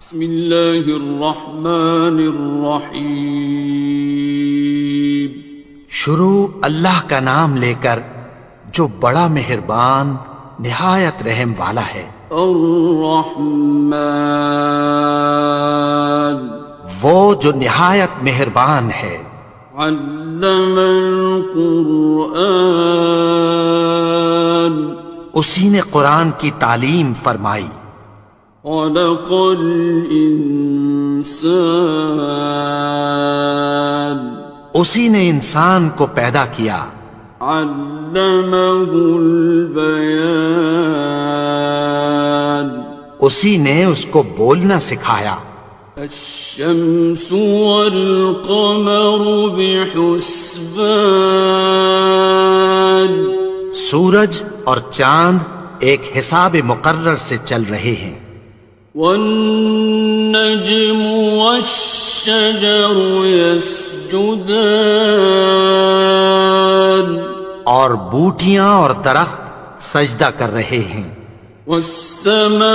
بسم اللہ الرحمن الرحیم۔ شروع اللہ کا نام لے کر جو بڑا مہربان نہایت رحم والا ہے۔ الرحمن، وہ جو نہایت مہربان ہے۔ علم القرآن، اسی نے قرآن کی تعلیم فرمائی۔ خلق الانسان، اسی نے انسان کو پیدا کیا۔ علمہ البیان، اسی نے اس کو بولنا سکھایا۔ الشمس والقمر بحسبان، سورج اور چاند ایک حساب مقرر سے چل رہے ہیں۔ والنجم والشجر يسجدان، اور بوٹیاں اور درخت سجدہ کر رہے ہیں۔ والسماء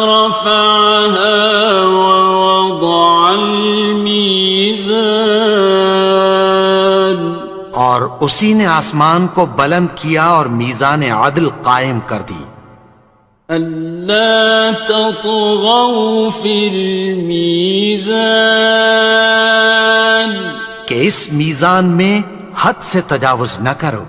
رفعها ووضع الميزان، اور اسی نے آسمان کو بلند کیا اور میزان عدل قائم کر دی۔ ألا تطغوا في الميزان، کہ اس میزان میں حد سے تجاوز نہ کرو۔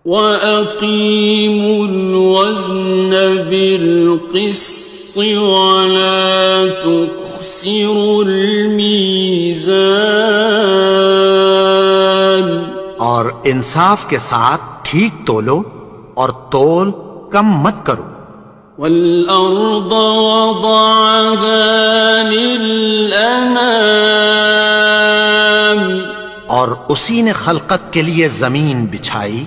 وَأَقِيمُوا الْوَزْنَ بِالْقِسْطِ وَلَا تُخْسِرُوا الْمِيزَانَ، اور انصاف کے ساتھ ٹھیک تولو اور تول کم مت کرو۔ وَالْأَرْضَ وَضَعَهَا لِلْأَنَامِ، اور اسی نے خلقت کے لیے زمین بچھائی۔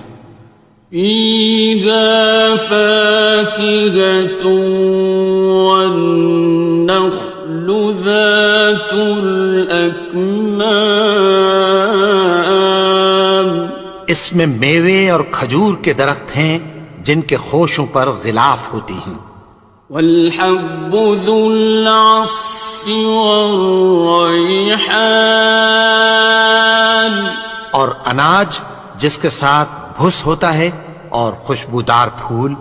فِيهَا فَاكِهَةٌ وَالنَّخْلُ ذَاتُ الْأَكْمَامِ، اس میں میوے اور کھجور کے درخت ہیں جن کے خوشوں پر غلاف ہوتی ہیں۔ وَالْحَبُّ ذُو الْعَصْفِ وَالرَّيْحَانِ، اور اناج جس کے ساتھ بھس ہوتا ہے اور خوشبودار پھول۔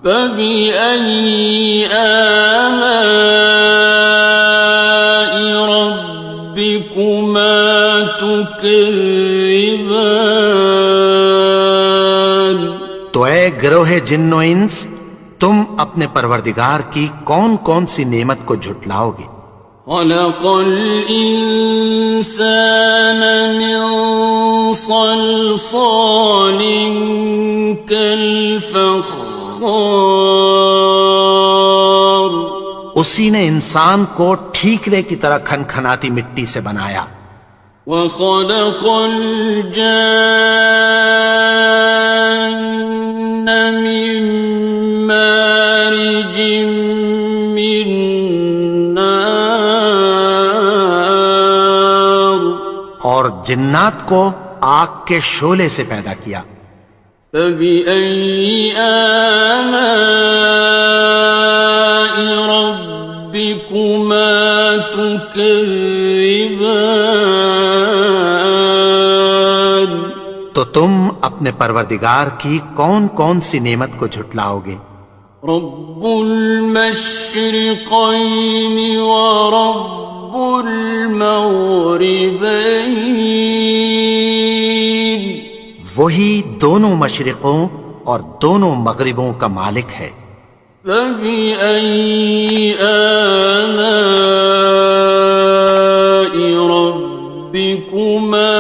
فَبِأَيِّ آلَاءِ رَبِّكُمَا تُكَذِّبَانِ، تو اے گروہ جن و انس، تم اپنے پروردگار کی کون کون سی نعمت کو جھٹلاؤ گے؟ خَلَقَ الْإِنسَانَ مِنْ صَلْصَالٍ كَالْفَخَّارِ، اسی نے انسان کو ٹھیکرے کی طرح کھنکھناتی مٹی سے بنایا۔ وَخَلَقَ الْجَانَّ مِن مَّارِجٍ مِّن نَّارٍ، اور جنات کو آگ کے شعلے سے پیدا کیا۔ فَبِأَيِّ آلَاءِ رَبِّكُمَا تُكَذِّبَانِ، تو تم اپنے پروردگار کی کون کون سی نعمت کو جھٹلاؤ گے؟ رب المشرقين ورب المغربين، وہی دونوں مشرقوں اور دونوں مغربوں کا مالک ہے۔ فَبِأَيِّ آلَاءِ رَبِّكُمَا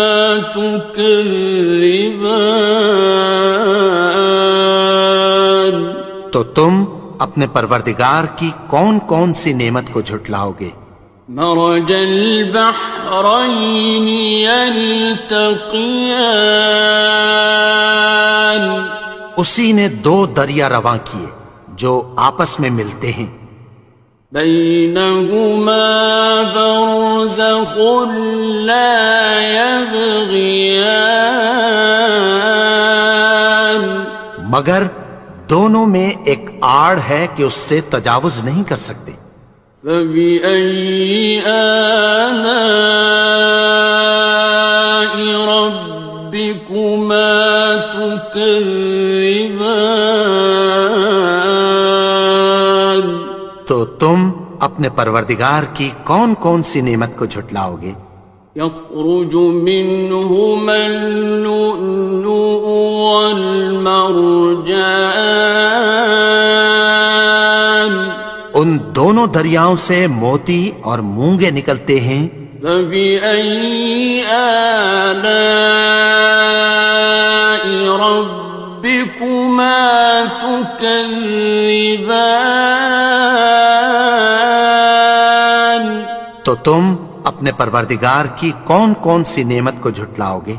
تُكَذِّبَانِ، تو تم اپنے پروردگار کی کون کون سی نعمت کو جھٹلاؤ گے؟ مرج البحرين يلتقيان، اسی نے دو دریا رواں کیے جو آپس میں ملتے ہیں۔ بينهما برزخ لا يبغيان، مگر دونوں میں ایک آڑ ہے کہ اس سے تجاوز نہیں کر سکتے. فبأي آلاء ربكما تكذبان. تو تم اپنے پروردگار کی کون کون سی نعمت کو جھٹلاؤ گے؟ يخرج منهما اللؤلؤ والمرجان. ان دونوں دریاؤں سے موتی اور مونگے نکلتے ہیں. فبأي آلاء ربكما تكذبان. تو تم اپنے پروردگار کی کون کون سی نعمت کو جھٹلاؤ گے؟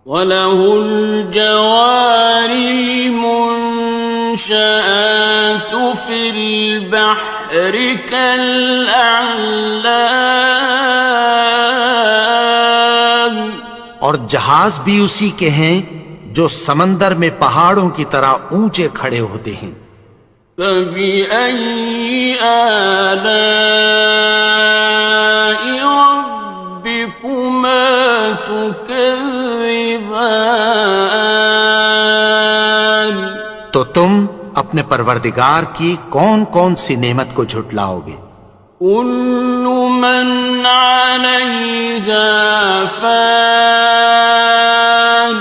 وَلَهُ الْجَوَارِ الْمُنشَآتُ فِي الْبَحْرِ كَالْأَعْلَامِ. اور جہاز بھی اسی کے ہیں جو سمندر میں پہاڑوں کی طرح اونچے کھڑے ہوتے ہیں. فَبِأَيِّ آلَاءِ رَبِّكُمَا تُكَذِّبَانِ. تو تم اپنے پروردگار کی کون کون سی نعمت کو جھٹلاؤ گے؟ كُلُّ مَنْ عَلَيْهَا فَانٍ.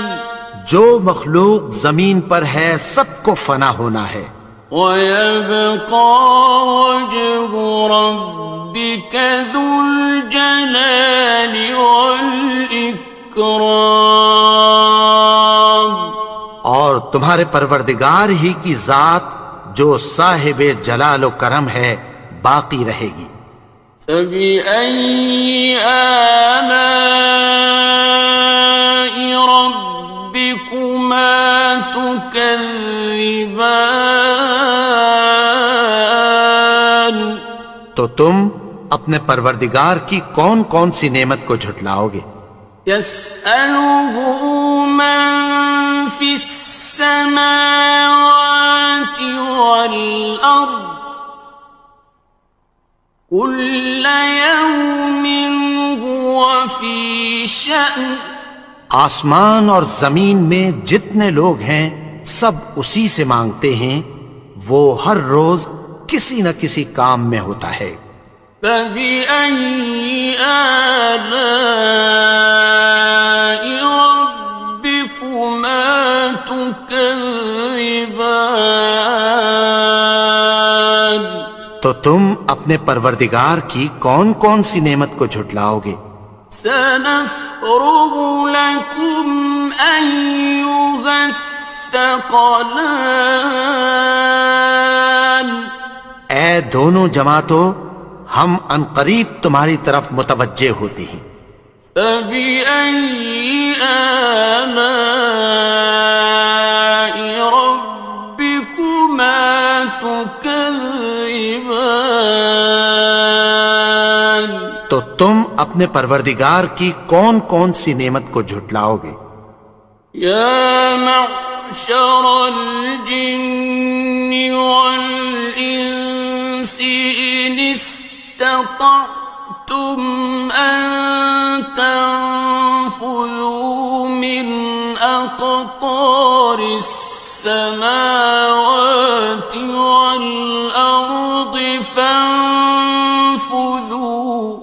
جو مخلوق زمین پر ہے سب کو فنا ہونا ہے. وَيَبْقَى وَجْهُ رَبِّكَ ذُو الْجَلَالِ وَالْإِكْرَامِ. اور تمہارے پروردگار ہی کی ذات جو صاحب جلال و کرم ہے باقی رہے گی. فَبِأَيِّ آلَاءِ رَبِّكُمَا تُكَذِّبَانِ. تو تم اپنے پروردگار کی کون کون سی نعمت کو جھٹلاؤ گے؟ يَسْأَلُهُ مَن فِي السَّمَاوَاتِ وَالْأَرْضِ كُلَّ يَوْمٍ هُوَ فِي شَأْنٍ. آسمان اور زمین میں جتنے لوگ ہیں سب اسی سے مانگتے ہیں، وہ ہر روز کسی نہ کسی کام میں ہوتا ہے. فَبِأَيِّ آلَاءِ رَبِّكُمَا تُكَذِّبَانِ. تو تم اپنے پروردگار کی کون کون سی نعمت کو جھٹلاؤ گے؟ سَنَفْرُغُ لَكُمْ أَيُّهَ الثَّقَلَانِ. اے دونوں جماعتوں، ہم عنقریب تمہاری طرف متوجہ ہوتے ہیں. فَبِأَيِّ آلَاءِ رَبِّكُمَا تُكَذِّبَانِ. تو تم اپنے پروردگار کی کون کون سی نعمت کو جھٹلاؤ گے؟ يَا مَعْشَرَ الْجِنِّ وَالْإِنسِ إِنِ اسْتَطَعْتُمْ أَن تَنفُذُوا مِنْ أَقْطَارِ السَّمَاوَاتِ وَالْأَرْضِ فَانفُذُوا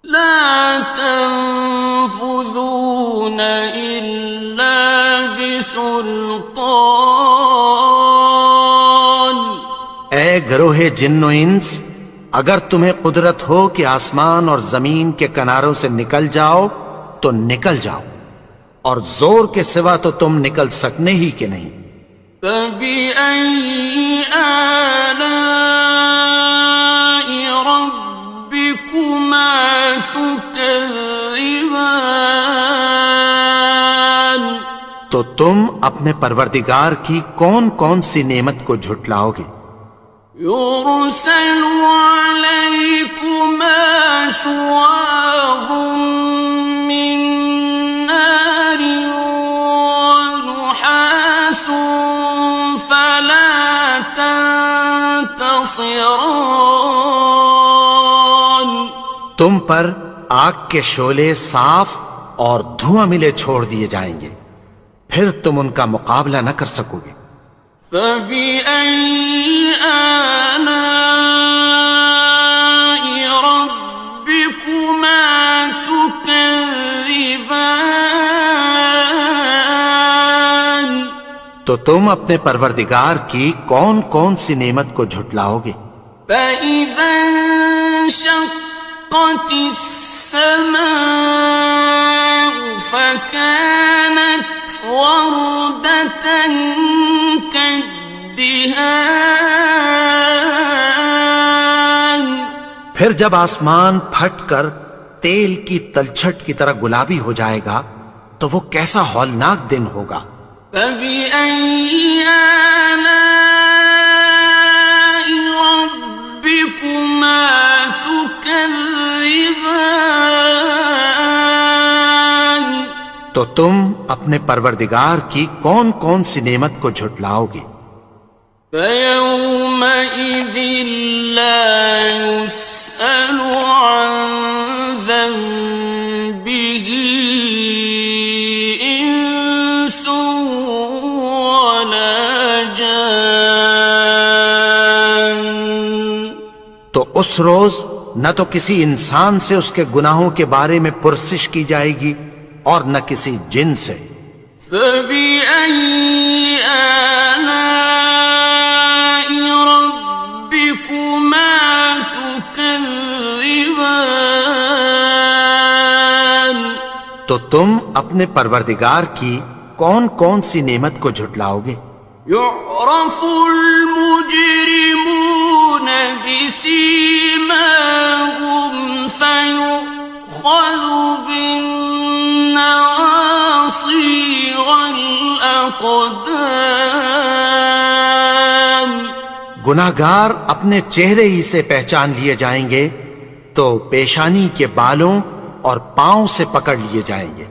لَا تَنفُذُونَ إِلَّا بِسُلْطَانٍ. اے گروہ جن و انس، اگر تمہیں قدرت ہو کہ آسمان اور زمین کے کناروں سے نکل جاؤ تو نکل جاؤ، اور زور کے سوا تو تم نکل سکنے ہی کہ نہیں. فَبِأَيِّ آلَاءِ رَبِّكُمَا تُكَذِّبَانِ. تو تم اپنے پروردگار کی کون کون سی نعمت کو جھٹلاؤ گے؟ يُرْسَلُ عَلَيْكُمَا شُوَاظٌ مِّن نَّارٍ وَنُحَاسٌ خاصران. تم پر آگ کے شعلے صاف اور دھواں ملے چھوڑ دیے جائیں گے، پھر تم ان کا مقابلہ نہ کر سکو گے۔ فبأي آلاء ربكما تكذبان. تو تم اپنے پروردگار کی کون کون سی نعمت کو جھٹلاؤ گے؟ فإذا انشقت السماء فكانت وردة كالدهان. پھر جب آسمان پھٹ کر تیل کی تلچھٹ کی طرح گلابی ہو جائے گا تو وہ کیسا ہولناک دن ہوگا۔ فبأي آلاء ربكما تكذبان. تو تم اپنے پروردگار کی کون کون سی نعمت کو جھٹلاؤ گے؟ فيومئذ لا يسأل عن ذنبه إنس ولا جان. تو اس روز نہ تو کسی انسان سے اس کے گناہوں کے بارے میں پرسش کی جائے گی اور نہ کسی جن سے۔ فبأي آلاء ربكما تكذبان. تو تم اپنے پروردگار کی کون کون سی نعمت کو جھٹلاؤ گے؟ يعرف المجرمون بسيماهم فيؤخذ بالنواصي والأقدام. گناہگار اپنے چہرے ہی سے پہچان لیے جائیں گے تو پیشانی کے بالوں اور پاؤں سے پکڑ لیے جائیں گے۔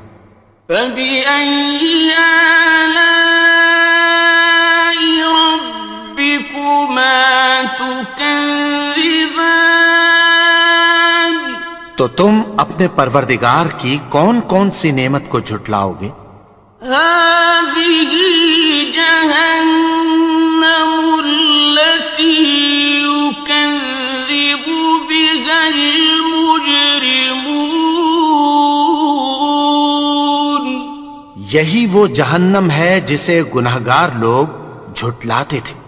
فبأي آلاء ربكما تكذبان. تو تم اپنے پروردگار کی کون کون سی نعمت کو جھٹلاؤ گے؟ هذه جهنم التي يكذب بها المجرمون. یہی وہ جہنم ہے جسے گناہگار لوگ جھٹلاتے تھے۔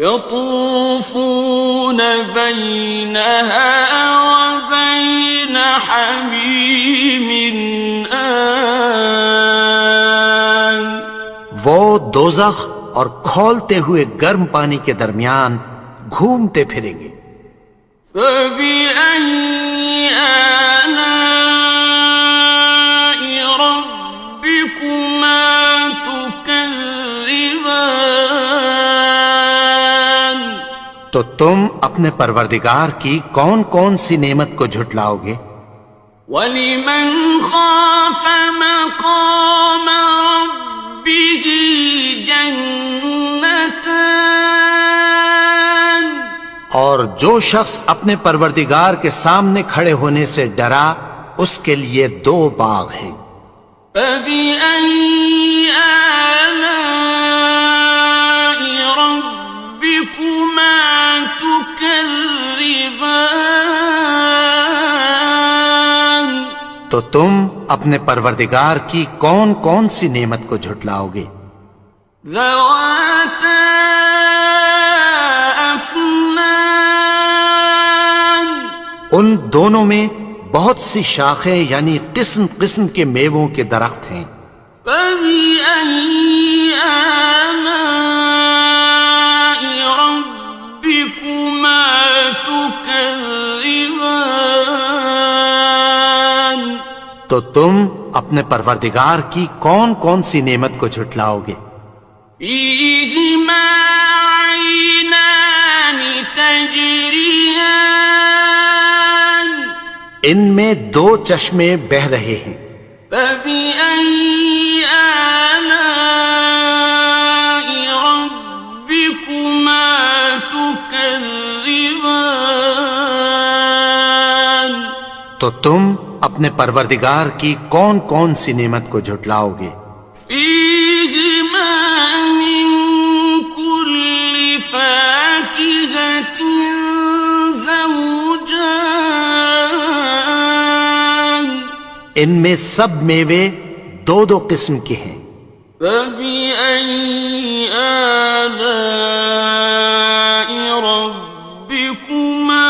يطوفون بينها وبين حميم آن. وہ دوزخ اور کھولتے ہوئے گرم پانی کے درمیان گھومتے پھریں گے۔ فبأي آلاء ربكما تكذبان. تو تم اپنے پروردگار کی کون کون سی نعمت کو جھٹلاؤ گے؟ وَلِمَنْ خَافَ مَقَامَ رَبِّهِ جَنَّتَانِ. اور جو شخص اپنے پروردگار کے سامنے کھڑے ہونے سے ڈرا اس کے لیے دو باغ ہیں۔ فَبِأَيِّ آلَاءِ رَبِّكُمَا تُكَذِّبَانِ. تو تم اپنے پروردگار کی کون کون سی نعمت کو جھٹلاؤ گے؟ ذَوَاتَا أَفْنَانٍ. ان دونوں میں بہت سی شاخیں یعنی قسم قسم کے میووں کے درخت ہیں۔ فَبِأَيِّ آلَاءِ رَبِّكُمَا تُكَذِّبَانِ. تو تم اپنے پروردگار کی کون کون سی نعمت کو جھٹلاؤ گے؟ فِيهِمَا عَيْنَانِ تَجْرِيَانِ. ان میں دو چشمے بہہ رہے ہیں۔ فَبِأَيِّ آلَاءِ رَبِّكُمَا تُكَذِّبَانِ. تكذبان تو تم اپنے پروردگار کی کون کون سی نعمت کو جھٹلاؤ گے؟ فيهما من كل فاكهة زوجان ان میں سب میوے دو دو قسم کے ہیں۔ فبأي آلاء ربكما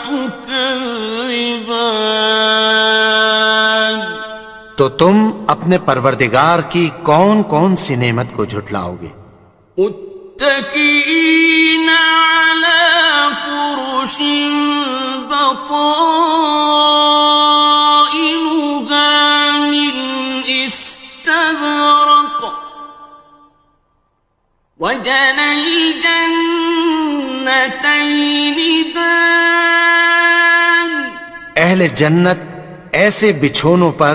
تكذبان تو تم اپنے پروردگار کی کون کون سی نعمت کو جھٹلاؤ گے؟ متكئين على فرش بطائنها من استبرق وجنى الجنتين دان اہل جنت ایسے بچھونوں پر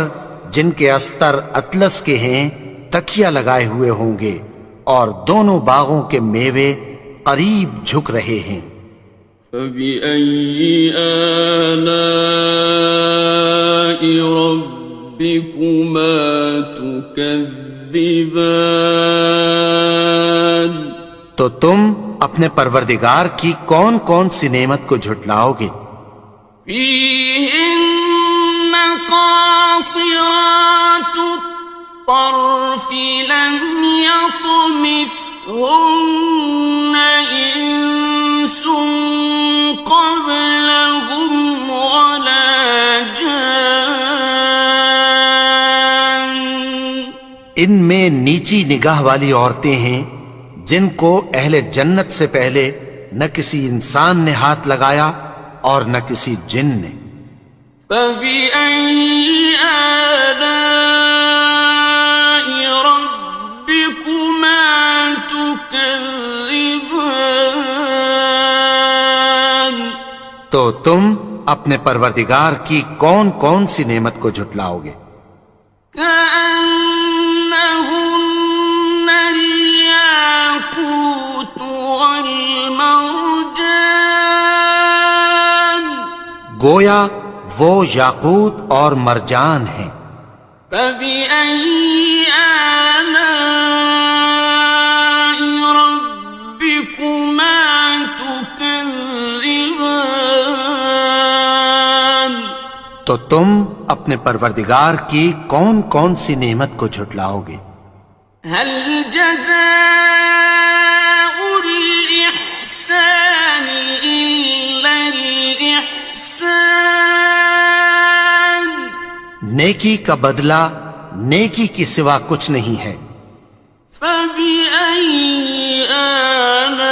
جن کے استر اطلس کے ہیں تکیہ لگائے ہوئے ہوں گے، اور دونوں باغوں کے میوے قریب جھک رہے ہیں۔ فبأي آلاء ربكما تكذبان تو تم اپنے پروردگار کی کون کون سی نعمت کو جھٹلاؤ گے؟ فيهن قاصرات الطرف لم يطمثهن إنس قبلهم ولا جان ان میں نیچی نگاہ والی عورتیں ہیں جن کو اہل جنت سے پہلے نہ کسی انسان نے ہاتھ لگایا اور نہ کسی جن نے۔ فبأي آلاء ربكما تكذبان تو تم اپنے پروردگار کی کون کون سی نعمت کو جھٹلاؤ گے؟ كأنهن الياقوت والمرجان گویا وہ یاقوت اور مرجان ہیں۔ فبأي آلاء ربكما تكذبان تو تم اپنے پروردگار کی کون کون سی نعمت کو جھٹلاؤ گے؟ هل جزاء الإحسان إلا الإحسان نیکی کا بدلہ نیکی کی سوا کچھ نہیں ہے۔ فبأي آلاء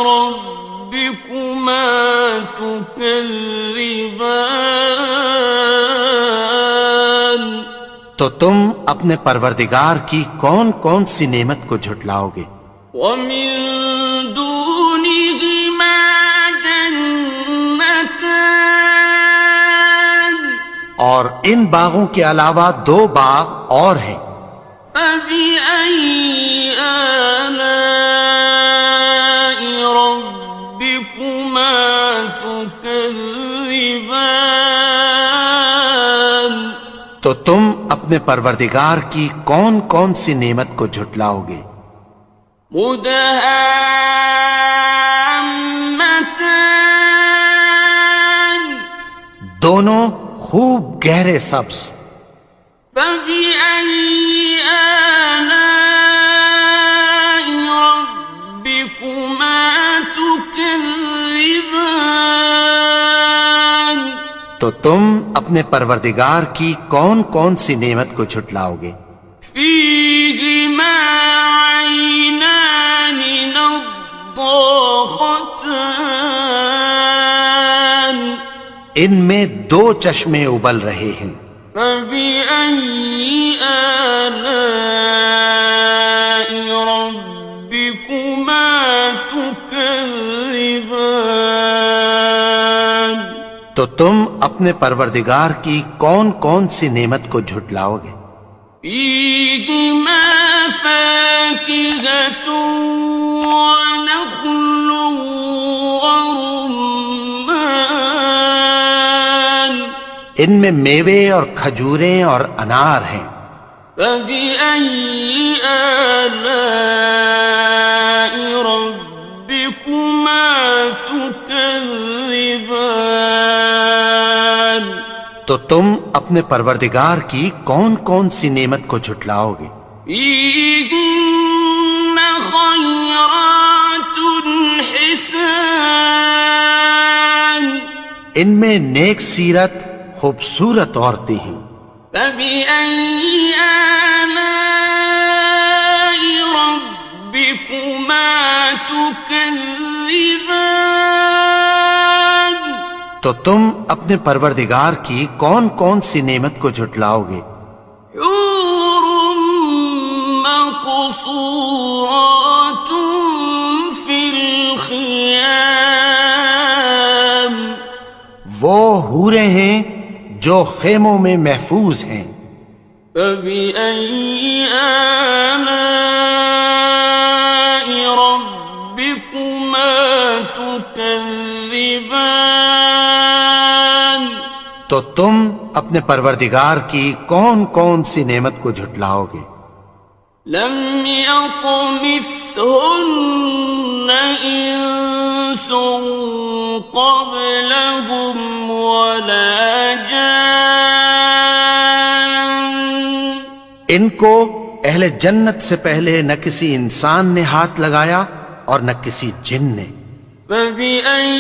ربكما تكذبان تو تم اپنے پروردگار کی کون کون سی نعمت کو جھٹلاؤ گے؟ ومن دونهما جنتان اور ان باغوں کے علاوہ دو باغ اور ہیں۔ فبأي آلاء ربكما تكذبان تو تم اپنے پروردگار کی کون کون سی نعمت کو جھٹلاؤ گے؟ مدهامتان دونوں خوب گہرے سبز۔ فبأي آلاء ربكما تكذبان تو تم اپنے پروردگار کی کون کون سی نعمت کو جھٹلاؤ گے؟ فيهما عينان نضاختان ان میں دو چشمے ابل رہے ہیں۔ فبأي آلاء ربكما تكذبان تو تم اپنے پروردگار کی کون کون سی نعمت کو جھٹلاؤ گے؟ فيهما فاكهة ونخل ورمان ان میں میوے اور کھجوریں اور انار ہیں. فبأي آلاء ربكما تكذبان تو تم اپنے پروردگار کی کون کون سی نعمت کو جھٹلاؤ گے؟ فيهن خيرات حسان ان میں نیک سیرت خوبصورت عورتیں ہیں. فبأي آلاء ربكما تكذبان تو تم اپنے پروردگار کی کون کون سی نعمت کو جھٹلاؤ گے؟ حور مقصورات في الخيام وہ حوریں ہیں جو خیموں میں محفوظ ہیں. فبأي آلاء ربكما تكذبان تو تم اپنے پروردگار کی کون کون سی نعمت کو جھٹلاؤ گے؟ لم يطمثهن إنس قبلهم ولا جان ان کو اہل جنت سے پہلے نہ کسی انسان نے ہاتھ لگایا اور نہ کسی جن نے. فبأي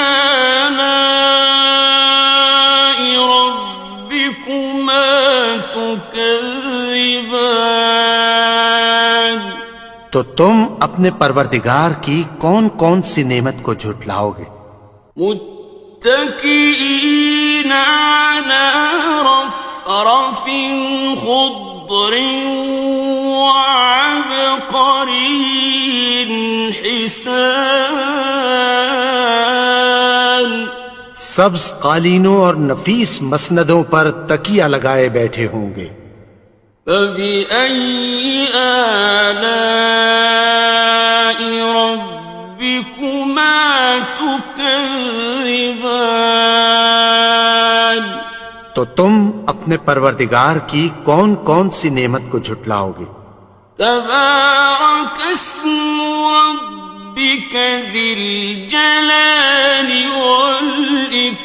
آلاء ربكما تكذبان تو تم اپنے پروردگار کی کون کون سی نعمت کو جھٹلاؤ گے؟ متكئين على رفرف خضر وعبقري حسان سبز قالینوں اور نفیس مسندوں پر تکیہ لگائے بیٹھے ہوں گے. فبأي آلاء ربكما تكذبان تو تم اپنے پروردگار کی کون کون سی نعمت کو جھٹلاؤ گے؟ تبارك اسم ربك ذي الجلال والإكرام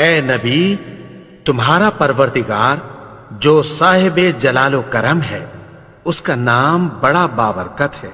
اے نبی، تمہارا پروردگار جو صاحب جلال و کرم ہے، اس کا نام بڑا بابرکت ہے.